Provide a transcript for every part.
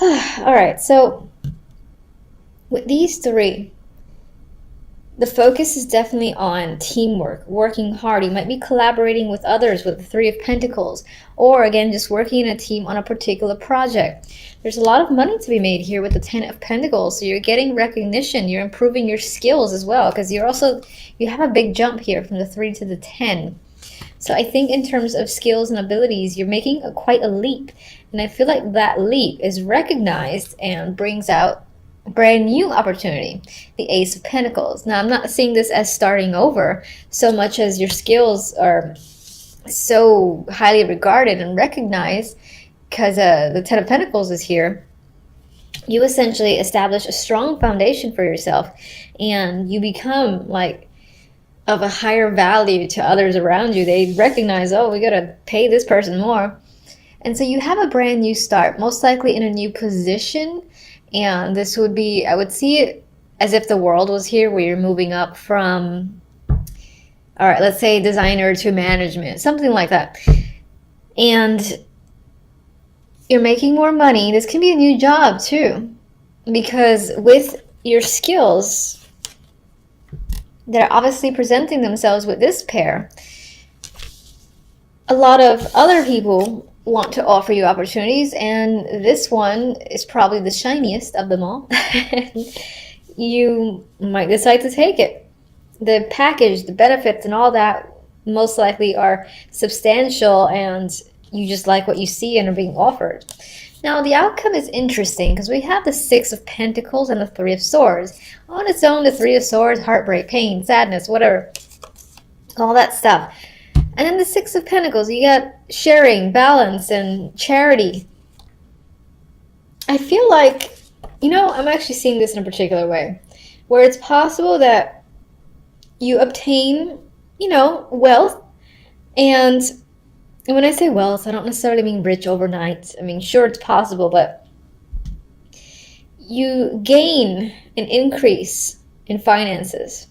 All right, so with these three, the focus is definitely on teamwork, working hard. You might be collaborating with others with the Three of Pentacles, or again, just working in a team on a particular project. There's a lot of money to be made here with the Ten of Pentacles, so you're getting recognition. You're improving your skills as well, because you have a big jump here from the 3 to the 10. So I think in terms of skills and abilities, you're making quite a leap. And I feel like that leap is recognized and brings out brand new opportunity, the Ace of Pentacles. Now, I'm not seeing this as starting over so much as your skills are so highly regarded and recognized because the Ten of Pentacles is here. You essentially establish a strong foundation for yourself and you become like of a higher value to others around you. They recognize, oh, we gotta pay this person more. And so you have a brand new start, most likely in a new position. And this would be, I would see it as if the world was here, where you're moving up from, all right, let's say designer to management, something like that. And you're making more money. This can be a new job too, because with your skills that are obviously presenting themselves with this pair, a lot of other people want to offer you opportunities, and this one is probably the shiniest of them all. You might decide to take it. The package, the benefits, and all that most likely are substantial, and you just like what you see and are being offered. Now, the outcome is interesting because we have the Six of Pentacles and the Three of Swords. On its own, the Three of Swords, heartbreak, pain, sadness, whatever, all that stuff. And then the Six of Pentacles, you got sharing, balance, and charity. I feel like, I'm actually seeing this in a particular way, where it's possible that you obtain, wealth. And when I say wealth, I don't necessarily mean rich overnight. I mean, sure, it's possible, but you gain an increase in finances.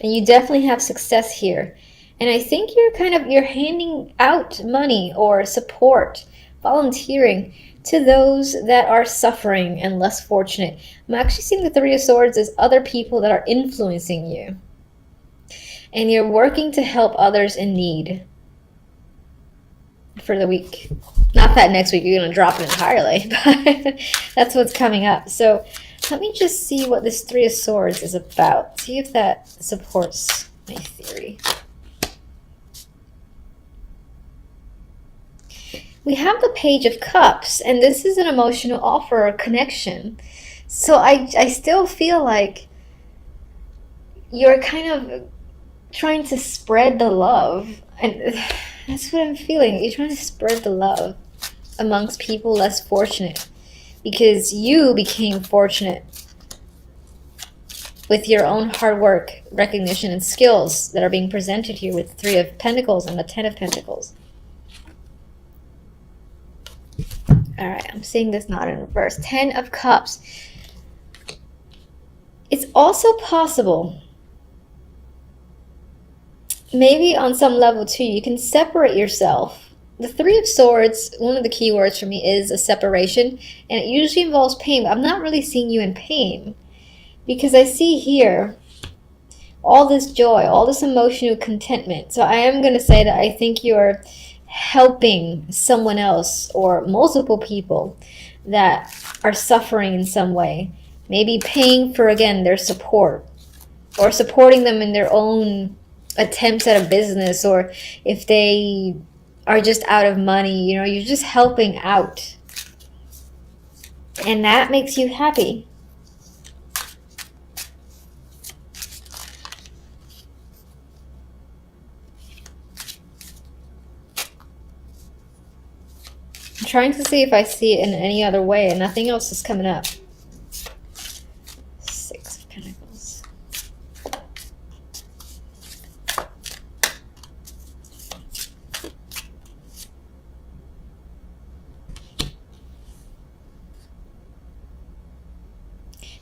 And you definitely have success here. And I think you're handing out money or support, volunteering to those that are suffering and less fortunate. I'm actually seeing the Three of Swords as other people that are influencing you. And you're working to help others in need for the week. Not that next week you're going to drop it entirely, but that's what's coming up. So let me just see what this Three of Swords is about. See if that supports my theory. We have the Page of Cups, and this is an emotional offer or connection. So I still feel like you're kind of trying to spread the love. And that's what I'm feeling. You're trying to spread the love amongst people less fortunate, because you became fortunate with your own hard work, recognition, and skills that are being presented here with the Three of Pentacles and the Ten of Pentacles. All right, I'm seeing this not in reverse. Ten of Cups. It's also possible, maybe on some level too, you can separate yourself. The Three of Swords, one of the key words for me is a separation, and it usually involves pain, but I'm not really seeing you in pain, because I see here all this joy, all this emotional contentment. So I am going to say that I think you're helping someone else or multiple people that are suffering in some way. Maybe paying for, again, their support, or supporting them in their own attempts at a business, or if they are just out of money, you're just helping out. And that makes you happy. I'm trying to see if I see it in any other way, and nothing else is coming up. Six of Pentacles.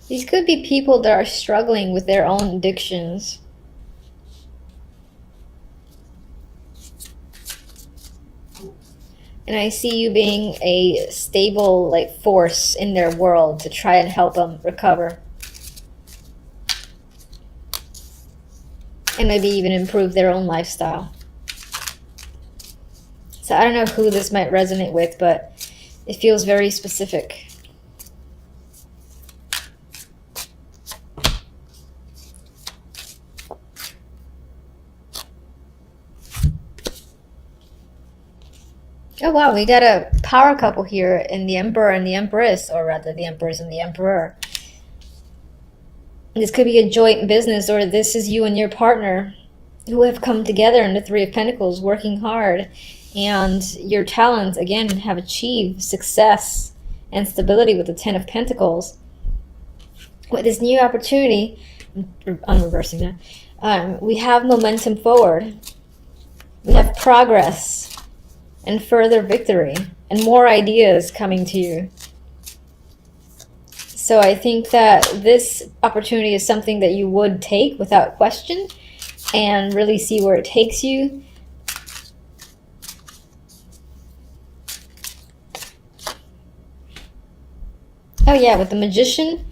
These could be people that are struggling with their own addictions. And I see you being a stable, like, force in their world to try and help them recover. And maybe even improve their own lifestyle. So I don't know who this might resonate with, but it feels very specific. Oh wow, we got a power couple here in the Emperor and the Empress, or rather the Empress and the Emperor. This could be a joint business, or this is you and your partner who have come together in the Three of Pentacles, working hard, and your talents, again, have achieved success and stability with the Ten of Pentacles. With this new opportunity, I'm reversing that, we have momentum forward. We have progress and further victory and more ideas coming to you. So I think that this opportunity is something that you would take without question and really see where it takes you. Oh yeah, with the Magician,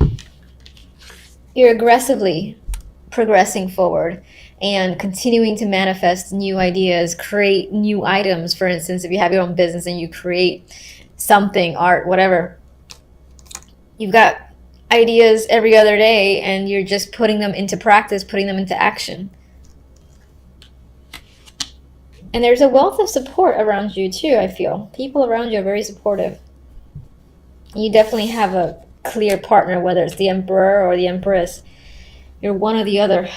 you're aggressively progressing forward and continuing to manifest new ideas, create new items. For instance, if you have your own business and you create something, art, whatever, you've got ideas every other day and you're just putting them into practice, putting them into action. And there's a wealth of support around you too, I feel. People around you are very supportive. You definitely have a clear partner, whether it's the Emperor or the Empress. You're one or the other.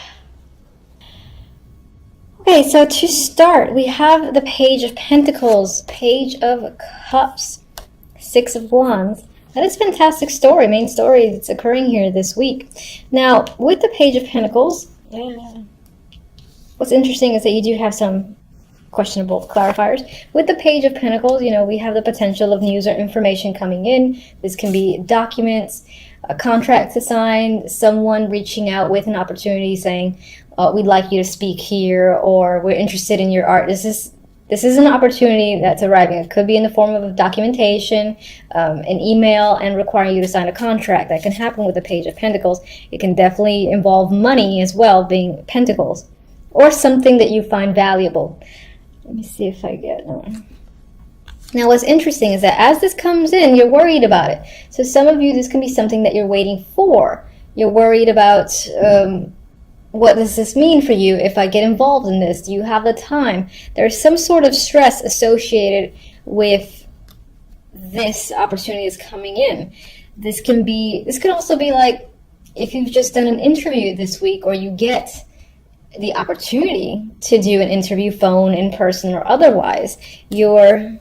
Okay, so to start, we have the Page of Pentacles, Page of Cups, Six of Wands. That is a fantastic story, main story that's occurring here this week. Now, with the Page of Pentacles, what's interesting is that you do have some questionable clarifiers. With the Page of Pentacles, you know, we have the potential of news or information coming in. This can be documents, a contract to sign, someone reaching out with an opportunity saying, we'd like you to speak here, or we're interested in your art. This is an opportunity that's arriving. It could be in the form of a documentation, an email, and requiring you to sign a contract. That can happen with the Page of Pentacles. It can definitely involve money as well, being Pentacles, or something that you find valuable. Let me see if I get one. Now, what's interesting is that as this comes in, you're worried about it. So some of you, this can be something that you're waiting for. You're worried about, what does this mean for you if I get involved in this? Do you have the time? There's some sort of stress associated with this opportunity that's coming in. This could also be like if you've just done an interview this week, or you get the opportunity to do an interview, phone, in person, or otherwise. You're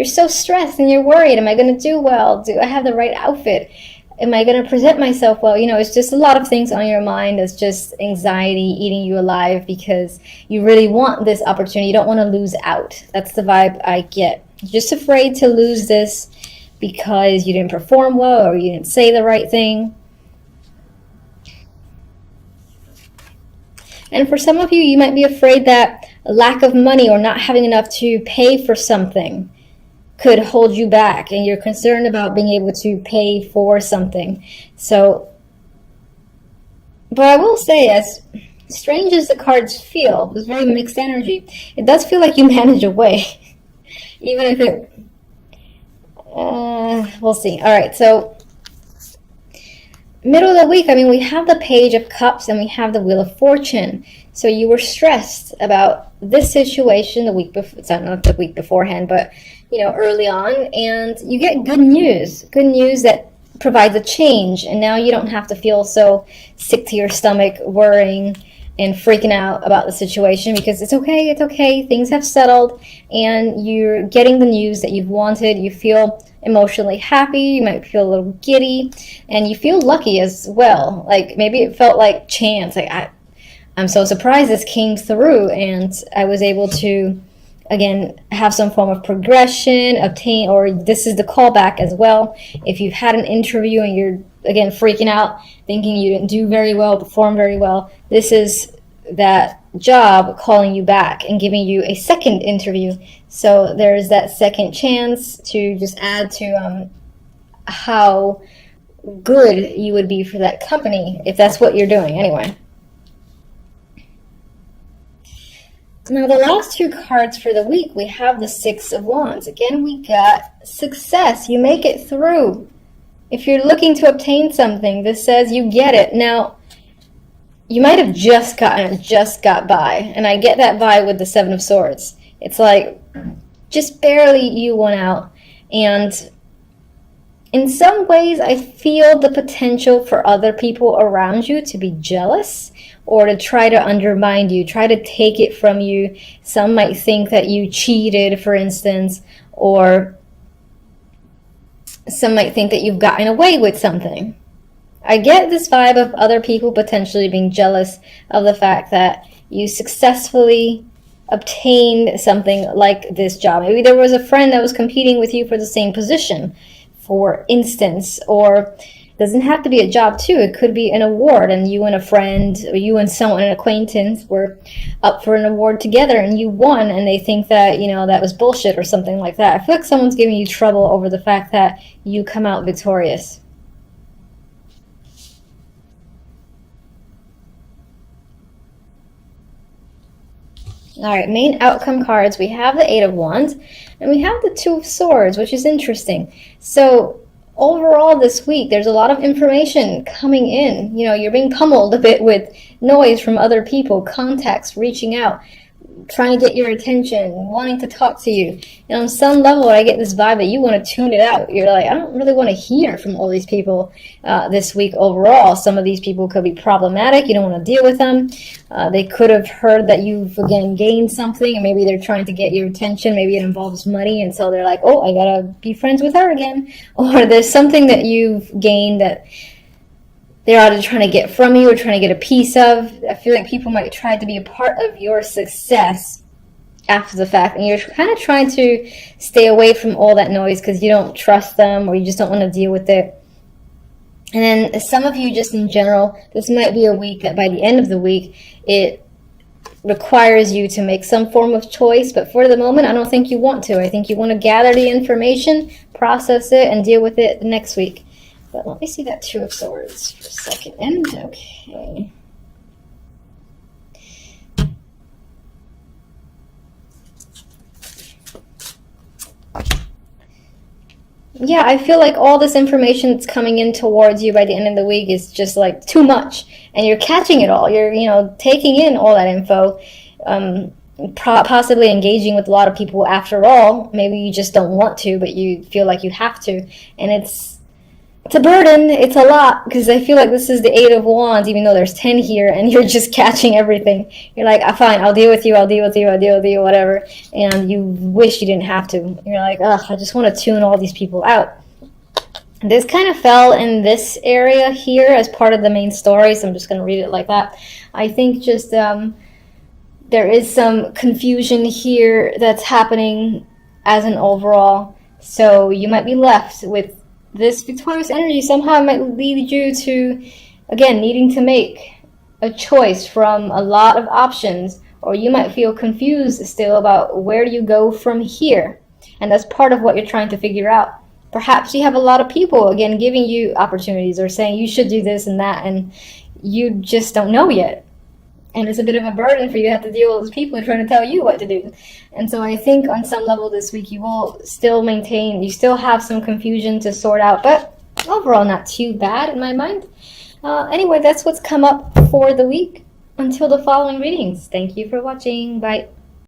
so stressed and you're worried. Am I going to do well? Do I have the right outfit? Am I going to present myself well? You know, it's just a lot of things on your mind. It's just anxiety eating you alive because you really want this opportunity. You don't want to lose out. That's the vibe I get. You're just afraid to lose this because you didn't perform well, or you didn't say the right thing. And for some of you, you might be afraid that a lack of money or not having enough to pay for something could hold you back, and you're concerned about being able to pay for something. So, but I will say, as strange as the cards feel, it's very mixed energy. It does feel like you manage away, even if it, we'll see. All right, so middle of the week, I mean, we have the Page of Cups and we have the Wheel of Fortune. So you were stressed about this situation the week before, it's not the week beforehand, but you know, early on, and you get good news that provides a change, and now you don't have to feel so sick to your stomach, worrying and freaking out about the situation, because it's okay, things have settled, and you're getting the news that you've wanted. You feel emotionally happy, you might feel a little giddy, and you feel lucky as well. Like maybe it felt like chance, like I'm so surprised this came through, and I was able to again have some form of progression, obtain, or this is the callback as well. If you've had an interview and you're again freaking out, thinking you didn't do very well, perform very well, this is that job calling you back and giving you a second interview. So there's that second chance to just add to how good you would be for that company if that's what you're doing anyway. Now the last two cards for the week, we have the Six of Wands. Again, we got success. You make it through. If you're looking to obtain something, this says you get it. Now, you might have just got by, and I get that by with the Seven of Swords. It's like just barely you won out, and in some ways I feel the potential for other people around you to be jealous or to try to undermine you, try to take it from you. Some might think that you cheated, for instance, or some might think that you've gotten away with something. I get this vibe of other people potentially being jealous of the fact that you successfully obtained something like this job. Maybe there was a friend that was competing with you for the same position, for instance, or it doesn't have to be a job too. It could be an award, and you and a friend, or you and someone, an acquaintance, were up for an award together and you won, and they think that, you know, that was bullshit or something like that. I feel like someone's giving you trouble over the fact that you come out victorious. All right, main outcome cards. We have the Eight of Wands and we have the Two of Swords, which is interesting. So overall this week, there's a lot of information coming in. You know, you're being pummeled a bit with noise from other people, contacts reaching out, trying to get your attention, wanting to talk to you. And on some level, I get this vibe that you want to tune it out. You're like, I don't really want to hear from all these people this week overall. Some of these people could be problematic. You don't want to deal with them. They could have heard that you've, again, gained something, and maybe they're trying to get your attention. Maybe it involves money, and so they're like, oh, I got to be friends with her again. Or there's something that you've gained that they're either trying to get from you or trying to get a piece of. I feel like people might try to be a part of your success after the fact, and you're kind of trying to stay away from all that noise because you don't trust them or you just don't want to deal with it. And then some of you, just in general, this might be a week that by the end of the week, it requires you to make some form of choice, but for the moment, I don't think you want to. I think you want to gather the information, process it, and deal with it next week. But let me see that Two of Swords for a second. Okay. Yeah, I feel like all this information that's coming in towards you by the end of the week is just like too much. And you're catching it all. You're, taking in all that info, possibly engaging with a lot of people after all. Maybe you just don't want to, but you feel like you have to. And it's a burden. It's a lot, because I feel like this is the Eight of Wands, even though there's 10 here, and you're just catching everything. You're like, fine, I'll deal with you, whatever. And you wish you didn't have to. You're like, ugh, I just want to tune all these people out. This kind of fell in this area here as part of the main story, so I'm just going to read it like that. I think just there is some confusion here that's happening as an overall. So you might be left with this victorious energy. Somehow it might lead you to, again, needing to make a choice from a lot of options, or you might feel confused still about where do you go from here. And that's part of what you're trying to figure out. Perhaps you have a lot of people, again, giving you opportunities or saying you should do this and that, and you just don't know yet. And it's a bit of a burden for you to have to deal with those people trying to tell you what to do. And so I think on some level this week you will still you still have some confusion to sort out, but overall not too bad in my mind. Anyway, that's what's come up for the week. Until the following readings, thank you for watching. Bye.